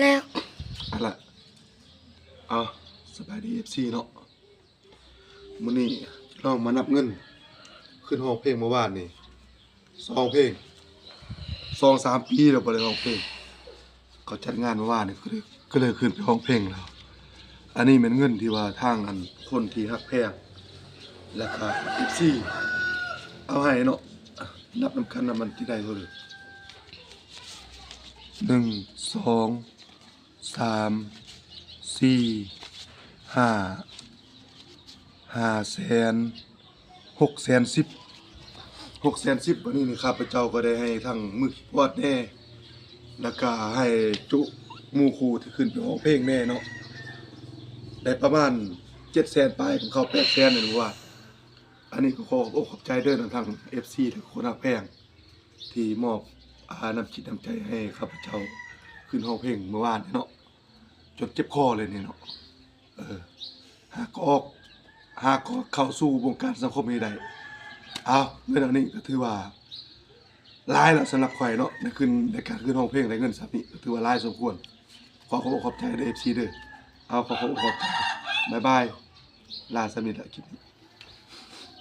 แล้วอะไรเอาสบายดีFCเนาะมื้อนี้ลองมานับเงินขึ้นห้องเพลงเมื่อวานนี่2เพลง2-3 ปีแล้วบ่ได้ร้องเพลงเขาจัดงานเมื่อวานนี่ก็เลยขึ้นไปร้องเพลงแล้วอันนี้เป็นเงินที่ว่าทางอันคนที่ฮักแพงแล้วก็ FC เอาให้เนาะนับนำกันมันที่ได้เท่าไหร่1 2 3 4 5 500,000 610,000วันนี้นี่ข้าพเจ้าก็ได้ให้ทั้งมือคีย์บอร์ดแน่แล้วก็ให้จุหมู่ครูที่ขึ้นไปร้องเพลงแน่เนาะได้ประมาณ700,000ปลายของเขา800,000นี่ว่าอันนี้ก็ขอบใจเด้อทาง FC ทุกคนฮักแพงที่มอบน้ำจิตน้ำใจให้ข้าพเจ้าขึ้นร้องเพลงเมื่อวานเนาะจนเจ็บคอเลยนี่เนาะหากเข้าสู่วงการสังคมนี้ได้เอาเงินอันนี้ก็ถือว่าหลายแล้วสำหรับข่อยเนาะในการขึ้นร้องเพลงได้เงินสักนี้ก็ถือว่าหลายสมควรขอบใจเด้อ FC เด้อเอาขอบใจบ๊ายบายลาสมิทละคลิปนี้